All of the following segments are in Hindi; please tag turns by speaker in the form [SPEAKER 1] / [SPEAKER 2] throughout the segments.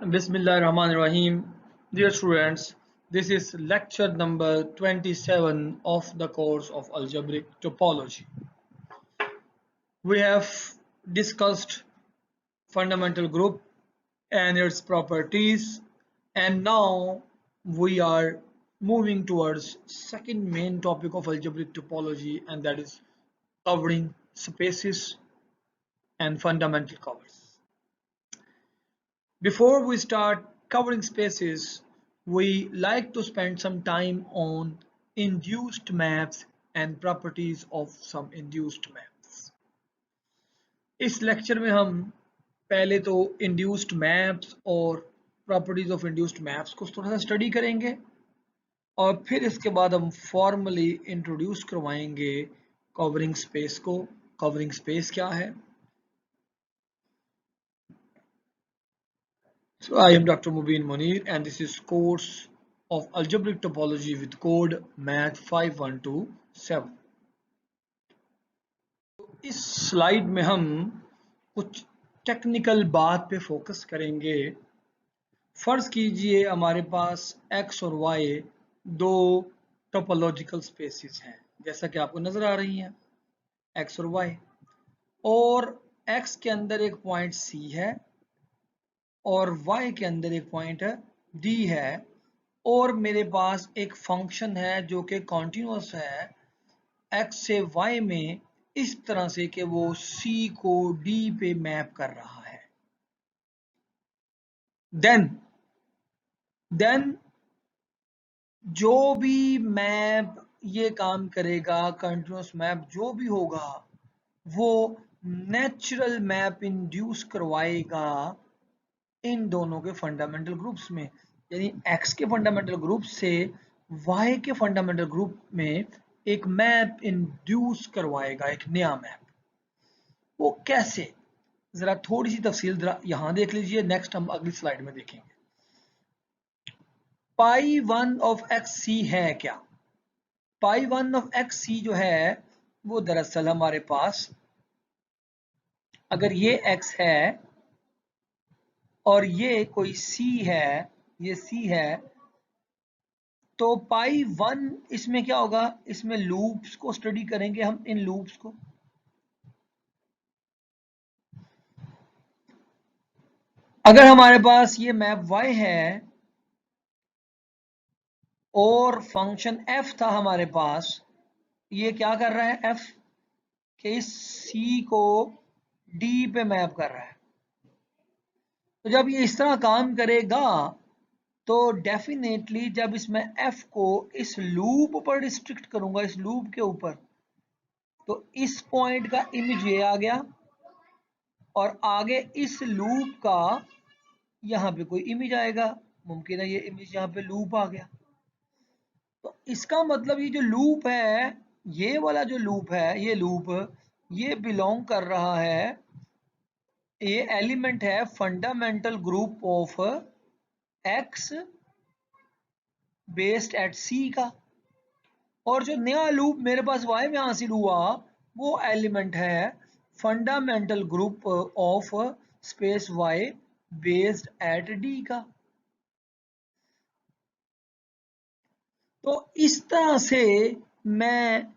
[SPEAKER 1] Bismillahirrahmanirrahim. Dear students, this is lecture number 27 of the course of algebraic topology. We have discussed fundamental group and its properties, and now we are moving towards second main topic of algebraic topology, and that is covering spaces and fundamental covers. Before we start covering spaces, we like to spend some time on induced maps and properties of some induced maps. इस लेक्चर में हम पहले तो induced maps और properties of induced maps को थोड़ा सा स्टडी करेंगे और फिर इसके बाद हम फॉर्मली इंट्रोड्यूस करवाएंगे कवरिंग स्पेस को. कवरिंग स्पेस क्या है? So I am Dr. Mubin Munir and this is course of algebraic topology with code math 5127. इस स्लाइड में हम कुछ टेक्निकल बात पे फोकस करेंगे. फर्ज कीजिए हमारे पास x और y दो टोपोलॉजिकल स्पेसेस हैं जैसा कि आपको नजर आ रही हैं x और y, और x के अंदर एक पॉइंट c है और y के अंदर एक पॉइंट d है, और मेरे पास एक फंक्शन है जो कि कॉन्टिन्यूअस है x से y में इस तरह से कि वो c को d पे मैप कर रहा है. देन जो भी मैप ये काम करेगा, कंटिन्यूअस मैप जो भी होगा, वो नेचुरल मैप इंड्यूस करवाएगा इन दोनों के फंडामेंटल ग्रुप्स में. यानी x के फंडामेंटल ग्रुप से y के फंडामेंटल ग्रुप में एक मैप इंड्यूस करवाएगा, एक नया मैप. वो कैसे, जरा थोड़ी सी तफसील जरा यहां देख लीजिए, नेक्स्ट हम अगली स्लाइड में देखेंगे. पाई 1 ऑफ एक्स सी है क्या? पाई 1 ऑफ एक्स सी जो है वो दरअसल हमारे पास, अगर ये x है और ये कोई c है, ये c है, तो पाई 1 इसमें क्या होगा, इसमें लूप्स को स्टडी करेंगे हम, इन लूप्स को. अगर हमारे पास ये मैप y है और फंक्शन f था हमारे पास, ये क्या कर रहा है f कि इस c को d पे मैप कर रहा है. तो जब ये इस तरह काम करेगा तो डेफिनेटली जब इसमें f को इस लूप पर रिस्ट्रिक्ट करूंगा, इस लूप के ऊपर, तो इस पॉइंट का इमेज ये आ गया और आगे इस लूप का यहाँ पे कोई इमेज आएगा. मुमकिन है ये इमेज यहाँ पे लूप आ गया. तो इसका मतलब ये जो लूप है, ये वाला जो लूप है, ये लूप ये बिलोंग कर रहा है, ये एलिमेंट है fundamental group of x based eight c का. और जो नया लूप मेरे पास y में हासिल हुआ वो एलिमेंट है fundamental group of space y based eight d का. तो इस तरह से मैं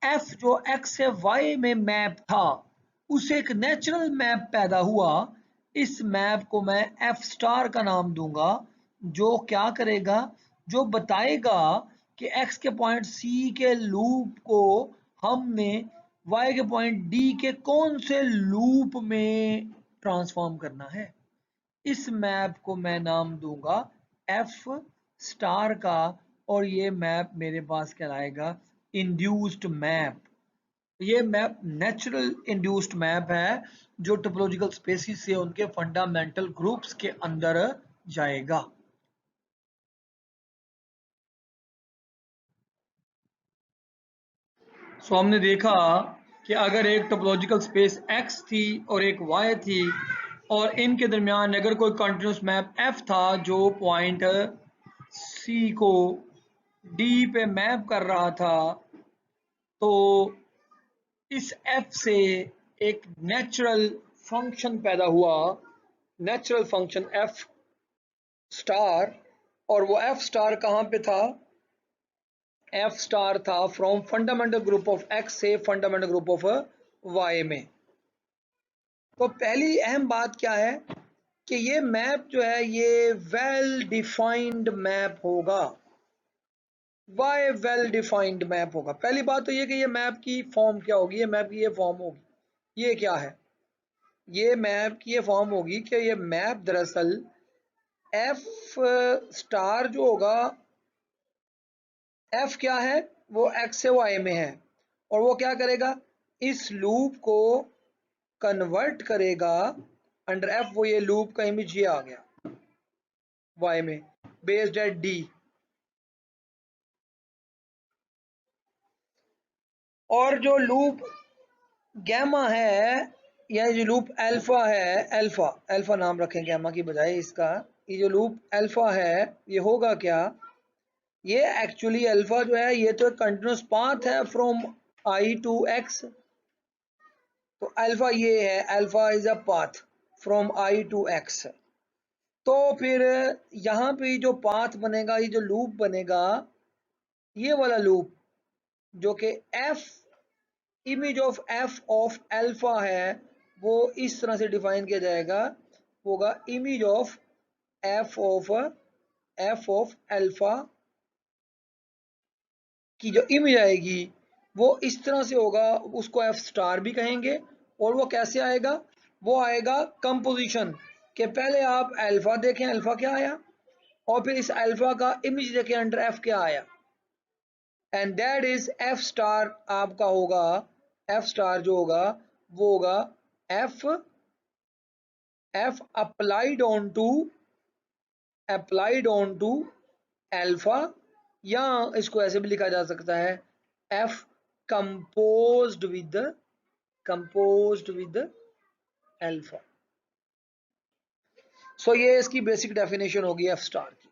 [SPEAKER 1] f जो x से y में मैप था उसे एक नेचुरल मैप पैदा हुआ. इस मैप को मैं f स्टार का नाम दूंगा, जो क्या करेगा, जो बताएगा कि x के पॉइंट c के लूप को हमने y के पॉइंट d के कौन से लूप में ट्रांसफॉर्म करना है. इस मैप को मैं नाम दूंगा f स्टार का, और ये मैप मेरे पास कहलाएगा इंड्यूस्ड मैप. ये मैप नेचुरल इंड्यूस्ड मैप है जो टोपोलॉजिकल स्पेसिस से उनके फंडामेंटल ग्रुप्स के अंदर जाएगा. सो हमने देखा कि अगर एक टोपोलॉजिकल स्पेस x थी और एक y थी और इनके दरमियान अगर कोई कंटिन्यूस मैप f था जो पॉइंट c को d पे मैप कर रहा था, तो इस f से एक नेचुरल फंक्शन पैदा हुआ. नेचुरल फंक्शन f स्टार, और वो एफ स्टार कहाँ पे था? एफ स्टार था from fundamental group of x से फंडामेंटल ग्रुप ऑफ वाई में। तो पहली अहम बात क्या है कि ये मैप जो है ये वेल डिफाइंड मैप होगा। वाई वेल डिफाइंड मैप होगा? पहली बात तो ये कि ये मैप की फॉर्म क्या होगी, ये मैप की ये फॉर्म होगी। ये क्या है? ये मैप की ये फॉर्म होगी कि ये मैप दरअसल एफ स्टार जो होगा, एफ क्या है, वो एक्स से वाई में है, और वो क्या करेगा, इस लूप को कन्वर्ट करेगा अंडर एफ। वो ये लूप का इमेज ये आ गया वाई में, बेस्ड एट डी। और जो लूप गैमा है, या जो लूप अल्फा है, अल्फा अल्फा नाम रखें गैमा की बजाय इसका, ये जो लूप अल्फा है ये होगा क्या, ये एक्चुअली अल्फा जो है ये तो कंटिन्यूस पाथ है फ्रॉम आई टू एक्स। तो अल्फा ये है, alpha is a path from I to X. तो फिर यहाँ पे जो पाथ बनेगा, ये जो लूप बनेगा, ये वाला लूप जो कि F image of F of alpha है, वो इस तरह से डिफाइन किया जाएगा, होगा image of F of alpha की जो इमेज आएगी वो इस तरह से होगा, उसको एफ स्टार भी कहेंगे। और वो कैसे आएगा? वो आएगा कंपोजिशन के पहले आप अल्फा देखें, अल्फा क्या आया, और फिर इस अल्फा का इमेज देखें अंडर एफ क्या आया, and that is F star आपका होगा। एफ स्टार जो होगा वो होगा F F applied on to alpha, या इसको ऐसे भी लिखा जा सकता है F composed with alpha. So ये इसकी बेसिक डेफिनेशन होगी एफ स्टार की।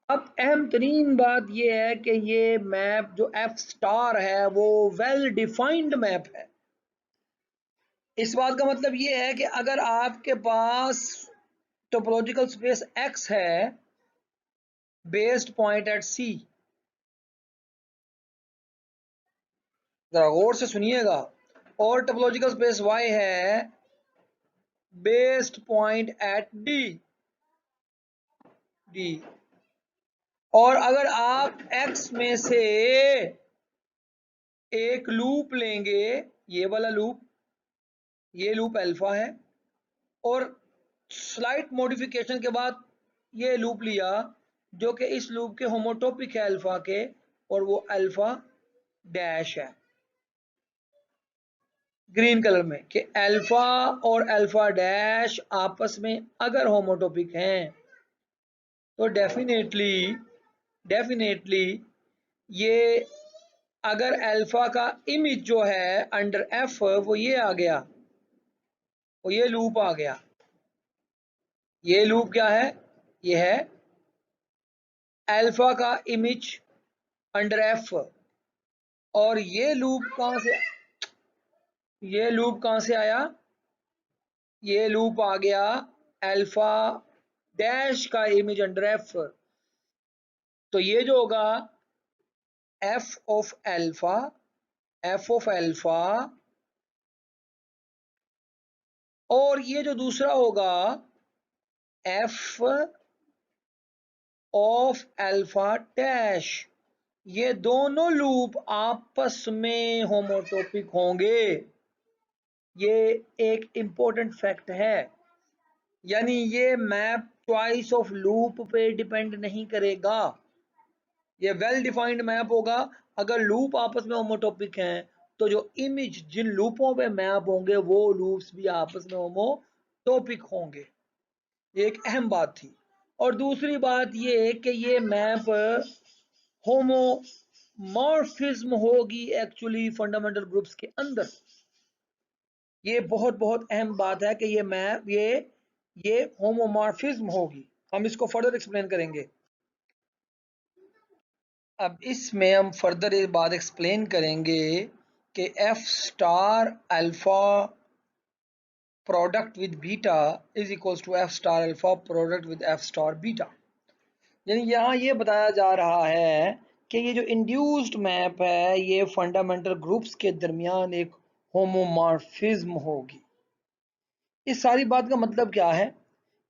[SPEAKER 1] अब अहम तरीन बात यह है कि ये मैप जो एफ स्टार है वो वेल डिफाइंड मैप है। इस बात का मतलब ये है कि अगर आपके पास टोपोलॉजिकल स्पेस एक्स है बेस्ड पॉइंट एट सी, जरा गौर से सुनिएगा, और टोपोलॉजिकल स्पेस वाई है बेस्ड पॉइंट एट डी, और अगर आप x में से एक लूप लेंगे, ये वाला लूप, ये लूप अल्फा है, और स्लाइट मॉडिफिकेशन के बाद ये लूप लिया जो कि इस लूप के होमोटोपिक है अल्फा के, और वो अल्फा डैश है ग्रीन कलर में, कि अल्फा और अल्फा डैश आपस में अगर होमोटोपिक हैं तो डेफिनेटली ये, अगर अल्फा का इमेज जो है अंडर एफ वो ये आ गया, वो ये लूप आ गया, ये लूप क्या है, ये है अल्फा का इमेज अंडर एफ, और ये लूप कहां से आया, ये लूप आ गया अल्फा डैश का इमेज अंडर एफ। तो ये जो होगा एफ ऑफ अल्फा, और ये जो दूसरा होगा एफ ऑफ अल्फा डैश, ये दोनों लूप आपस में होमोटोपिक होंगे। ये एक इंपॉर्टेंट फैक्ट है, यानी ये मैप चॉइस ऑफ लूप पे डिपेंड नहीं करेगा, ये वेल डिफाइंड मैप होगा। अगर लूप आपस में होमोटोपिक हैं तो जो इमेज जिन लूपों पे मैप होंगे वो लूप्स भी आपस में होमोटोपिक होंगे। ये एक अहम बात थी। और दूसरी बात ये कि ये मैप होमोमॉर्फिज्म होगी एक्चुअली फंडामेंटल ग्रुप्स के अंदर। ये बहुत बहुत अहम बात है कि ये मैप ये होमोमॉर्फिज्म होगी। हम इसको फर्दर एक्सप्लेन करेंगे। अब इसमें हम फर्दर ये बात एक्सप्लेन करेंगे कि F star alpha product with beta is equals to F star alpha product with F star beta. यानी यहाँ ये बताया जा रहा है कि ये जो इंड्यूस्ड मैप है ये फंडामेंटल ग्रुप्स के दरमियान एक होमोमॉर्फिज्म होगी। इस सारी बात का मतलब क्या है?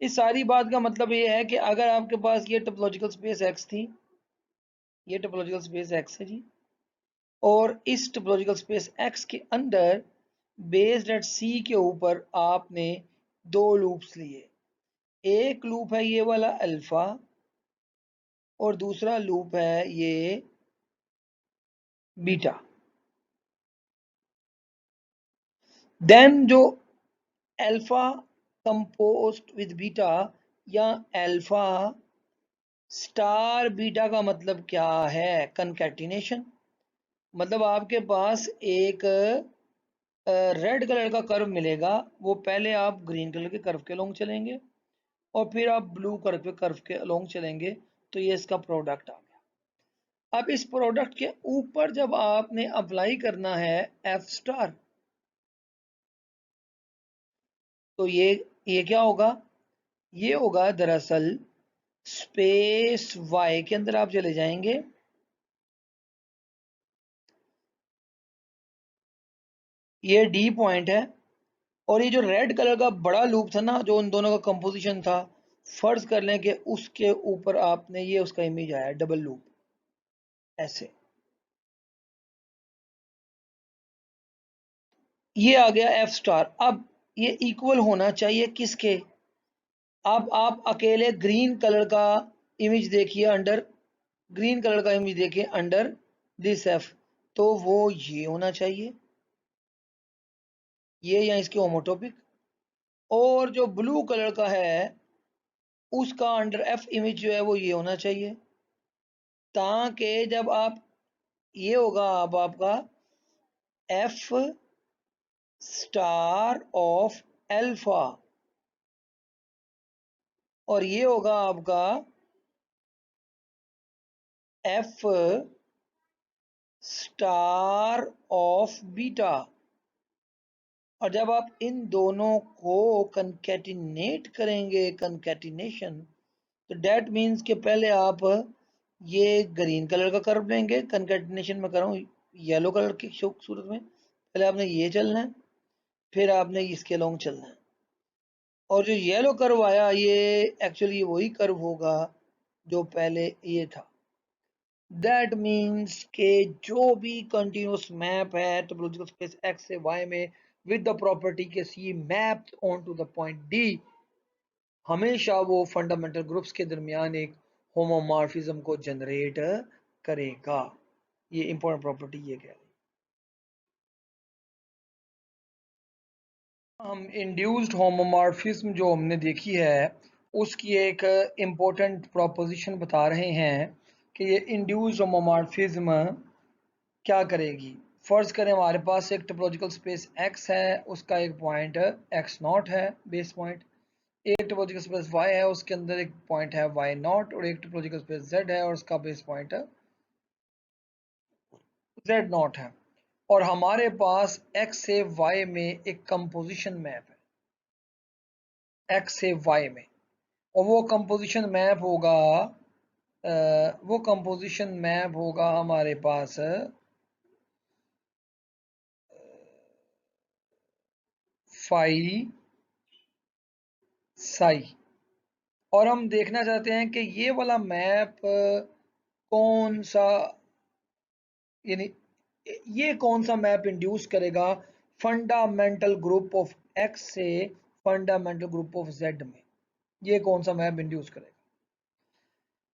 [SPEAKER 1] इस सारी बात का मतलब ये है कि अगर आपके पास ये टोपोलॉजिकल स्पेस एक्स थी, ये टोपोलॉजिकल स्पेस एक्स है जी, और इस टोपोलॉजिकल स्पेस एक्स के अंदर बेस्ड एट सी के ऊपर आपने दो लूप्स लिए। एक लूप है ये वाला अल्फा और दूसरा लूप है ये बीटा। देन जो अल्फा कंपोज्ड विद बीटा या अल्फा स्टार बीटा का मतलब क्या है? कंकैटिनेशन। मतलब आपके पास एक रेड कलर का कर्व मिलेगा, वो पहले आप ग्रीन कलर के कर्व के अलोंग चलेंगे और फिर आप ब्लू कर्व के अलोंग चलेंगे, तो ये इसका प्रोडक्ट आ गया। अब इस प्रोडक्ट के ऊपर जब आपने अप्लाई करना है एफ स्टार, तो ये क्या होगा? ये होगा दरअसल स्पेस वाई के अंदर आप चले जाएंगे, ये डी पॉइंट है, और ये जो रेड कलर का बड़ा लूप था ना, जो उन दोनों का कंपोजिशन था, फर्ज कर लें कि उसके ऊपर आपने ये उसका इमेज आया डबल लूप ऐसे, ये आ गया एफ स्टार। अब ये इक्वल होना चाहिए किसके? अब आप अकेले ग्रीन कलर का इमेज देखिए अंडर, ग्रीन कलर का इमेज देखिए अंडर दिस एफ, तो वो ये होना चाहिए, ये या इसके होमोटोपिक। और जो ब्लू कलर का है उसका अंडर एफ इमेज जो है वो ये होना चाहिए, ताकि जब आप, ये होगा अब आपका एफ स्टार ऑफ अल्फा, और ये होगा आपका एफ स्टार ऑफ बीटा। और जब आप इन दोनों को कंकैटिनेट करेंगे, कंकैटिनेशन, तो डेट मीन्स कि पहले आप ये ग्रीन कलर का कर्व लेंगे, कंकैटिनेशन में कर रहा हूँ येलो कलर की सूरत में, पहले आपने ये चलना है, फिर आपने इसके अलोंग चलना है, और जो येलो कर्व आया ये एक्चुअली वही कर्व होगा जो पहले ये था। दैट मीन्स के जो भी कंटिन्यूस मैप है टोपोलॉजिकल स्पेस एक्स से वाई में विद द प्रॉपर्टी के C mapped onto the point D, हमेशा वो फंडामेंटल ग्रुप्स के दरमियान एक होमोमॉर्फिज्म को जनरेट करेगा। ये इंपॉर्टेंट प्रॉपर्टी ये कह रही है। हम इंड्यूस्ड होमोमॉर्फिज्म जो हमने देखी है उसकी एक इम्पोर्टेंट प्रोपोजिशन बता रहे हैं कि ये इंड्यूस्ड होमोमॉर्फिज्म क्या करेगी। फर्ज करें हमारे पास एक टोपोलॉजिकल स्पेस एक्स है, उसका एक पॉइंट एक्स नॉट है बेस पॉइंट, एक टोपोलॉजिकल स्पेस y है उसके अंदर एक पॉइंट है y नॉट, और एक टोपोलॉजिकल स्पेस z है और उसका बेस पॉइंट z नॉट है, और हमारे पास x से y में एक कंपोजिशन मैप है, x से y में, और वो कंपोजिशन मैप होगा हमारे पास फाई साई। और हम देखना चाहते हैं कि ये वाला मैप कौन सा, यानी ये कौन सा मैप इंड्यूस करेगा फंडामेंटल ग्रुप ऑफ एक्स से फंडामेंटल ग्रुप ऑफ जेड में, ये कौन सा मैप इंड्यूस करेगा।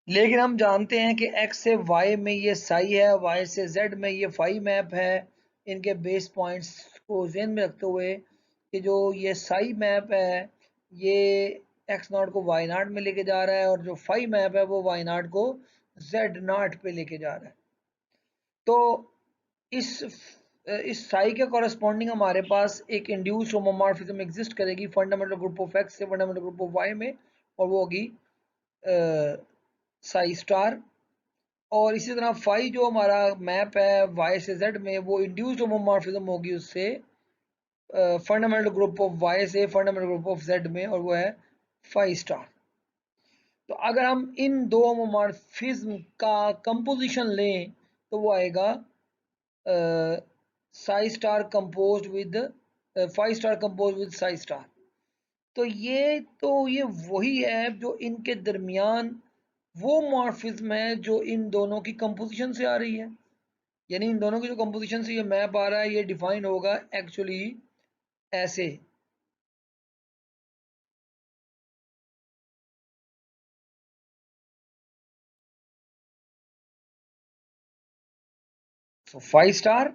[SPEAKER 1] लेकिन हम जानते हैं कि एक्स से वाई में ये साई है, वाई से जेड में ये फाई मैप है। इनके बेस पॉइंट्स को ध्यान में रखते हुए कि जो ये साई मैप है ये एक्स नॉट को वाई नॉट में लेके जा रहा है, और जो फाई मैप है वो वाई नॉट को जेड नॉट पे लेके जा रहा है। तो इस इस साई के कॉरेस्पॉन्डिंग हमारे पास एक इंड्यूस्ड होमोमॉर्फिज्म एग्जिस्ट करेगी फंडामेंटल ग्रुप ऑफ एक्स से फंडामेंटल ग्रुप ऑफ वाई में, और वो होगी साई स्टार। और इसी तरह फाई जो हमारा मैप है वाई से जेड में, वो इंड्यूस्ड होमोमॉर्फिज्म होगी उससे फंडामेंटल ग्रुप ऑफ वाई से फंडामेंटल ग्रुप ऑफ जेड में, और वो है 5 स्टार। तो अगर हम इन दो होमोमॉर्फिज्म का कंपोजिशन लें तो वो आएगा Sai star composed with 5 star compose with Sai star. तो ये वही है जो इनके दरमियान वो मॉर्फिज्म है जो इन दोनों की कंपोजिशन से आ रही है। यानी इन दोनों की जो कंपोजिशन से ये मैप आ रहा है, ये डिफाइन होगा एक्चुअली ऐसे। सो 5 स्टार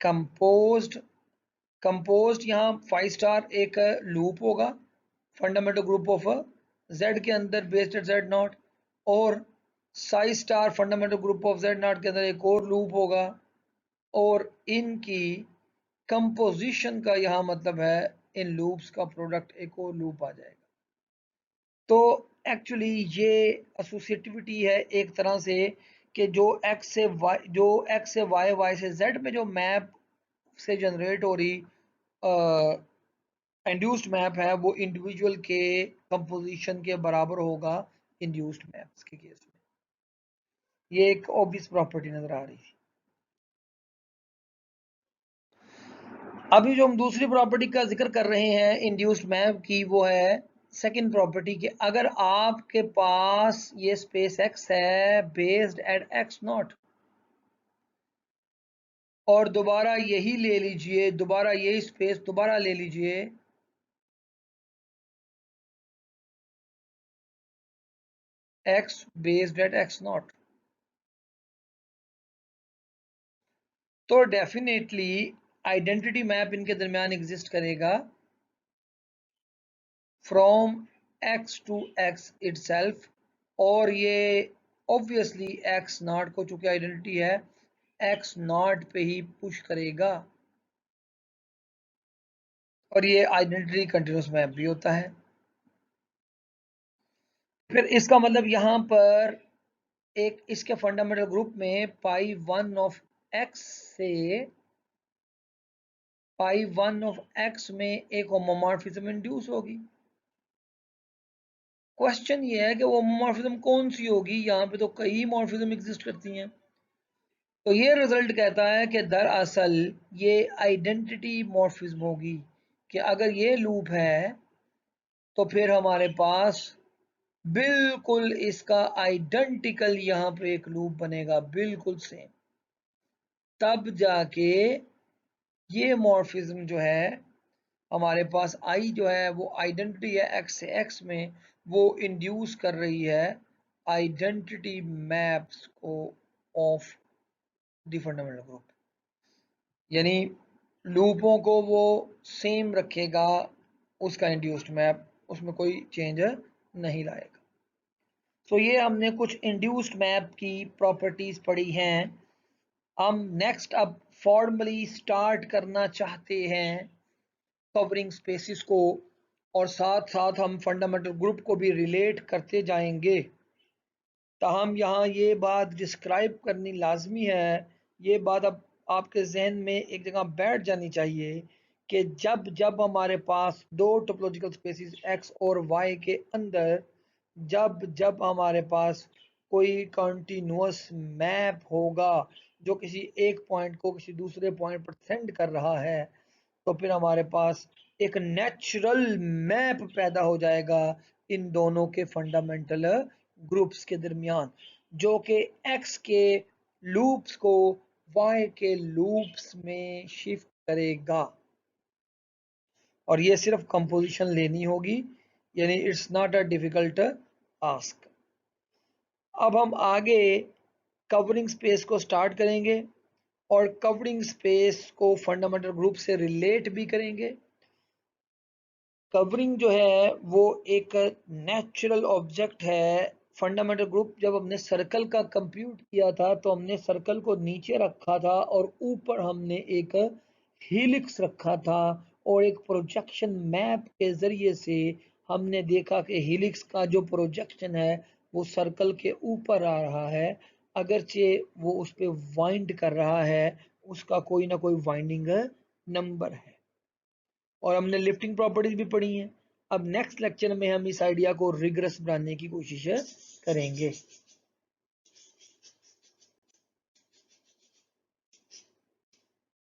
[SPEAKER 1] कंपोज्ड, यहाँ 5 स्टार एक लूप होगा फंडामेंटल ग्रुप ऑफ जेड के अंदर बेस्ड एट जेड नॉट, और Sai star fundamental group of Z not के अंदर एक और लूप होगा, और इनकी कंपोजिशन का यहाँ मतलब है इन लूप्स का प्रोडक्ट एक और लूप आ जाएगा। तो एक्चुअली ये एसोसिएटिविटी है एक तरह से कि जो एक्स से वाई, वाई से जेड में जो मैप से जनरेट हो रही इंड्यूस्ड मैप है वो इंडिविजुअल के कंपोजिशन के बराबर होगा इंड्यूस्ड मैप्स के केस में। ये एक ऑब्वियस प्रॉपर्टी नजर आ रही थी। अभी जो हम दूसरी प्रॉपर्टी का जिक्र कर रहे हैं इंड्यूस्ड मैप की, वो है सेकंड प्रॉपर्टी कि अगर आपके पास ये स्पेस एक्स है बेस्ड एट एक्स नॉट, और दोबारा यही ले लीजिए, दोबारा यही स्पेस दोबारा ले लीजिए X based at X naught, तो डेफिनेटली आइडेंटिटी मैप इनके दरमियान एग्जिस्ट करेगा from X to X itself, और ये ऑब्वियसली एक्स नॉट को चूंकि आइडेंटिटी है एक्स नॉट पे ही पुश करेगा, और ये आइडेंटिटी कंटिन्यूस मैप भी होता है। फिर इसका मतलब यहाँ पर एक इसके फंडामेंटल ग्रुप में पाई वन ऑफ एक्स से पाई वन ऑफ एक्स में एक होमोमॉर्फिज्म इंड्यूस होगी। क्वेश्चन ये है कि वो होमोमॉर्फिज्म कौन सी होगी, यहाँ पे तो कई मॉर्फिज्म एग्जिस्ट करती हैं। तो ये रिजल्ट कहता है कि दरअसल ये आइडेंटिटी मॉर्फिज्म होगी, कि अगर ये लूप है तो फिर हमारे पास बिल्कुल इसका आइडेंटिकल यहाँ पे एक लूप बनेगा बिल्कुल सेम, तब जाके ये मॉर्फिज्म जो है हमारे पास आई जो है वो आइडेंटिटी है एक्स से एक्स में, वो इंड्यूस कर रही है आइडेंटिटी मैप्स को ऑफ द फंडामेंटल ग्रुप। यानी लूपों को वो सेम रखेगा, उसका इंड्यूस्ड मैप उसमें कोई चेंज नहीं लाएगा। तो ये हमने कुछ इंड्यूस्ड मैप की प्रॉपर्टीज पढ़ी हैं। हम नेक्स्ट अब फॉर्मली स्टार्ट करना चाहते हैं कवरिंग स्पेसिस को, और साथ साथ हम फंडामेंटल ग्रुप को भी रिलेट करते जाएंगे। ताहम यहाँ ये बात डिस्क्राइब करनी लाजमी है, ये बात अब आपके जहन में एक जगह बैठ जानी चाहिए कि जब जब हमारे पास दो टोपोलॉजिकल स्पेसिस x और y के अंदर जब जब हमारे पास कोई कंटिन्यूअस मैप होगा जो किसी एक पॉइंट को किसी दूसरे पॉइंट पर सेंड कर रहा है, तो फिर हमारे पास एक नेचुरल मैप पैदा हो जाएगा इन दोनों के फंडामेंटल ग्रुप्स के दरमियान, जो कि x के लूप्स को y के लूप्स में शिफ्ट करेगा। और ये सिर्फ कंपोजिशन लेनी होगी, यानी it's not a difficult ask. अब हम आगे कवरिंग स्पेस को स्टार्ट करेंगे और कवरिंग स्पेस को फंडामेंटल ग्रुप से रिलेट भी करेंगे। कवरिंग जो है वो एक नेचुरल ऑब्जेक्ट है। फंडामेंटल ग्रुप जब हमने सर्कल का कंप्यूट किया था तो हमने सर्कल को नीचे रखा था और ऊपर हमने एक हीलिक्स रखा था, और एक प्रोजेक्शन मैप के जरिए से हमने देखा कि हीलिक्स का जो प्रोजेक्शन है वो सर्कल के ऊपर आ रहा है, अगरचे वो उस पर वाइंड कर रहा है, उसका कोई ना कोई वाइंडिंग नंबर है। और हमने लिफ्टिंग प्रॉपर्टीज भी पढ़ी हैं। अब नेक्स्ट लेक्चर में हम इस आइडिया को रिगरस बनाने की कोशिश करेंगे।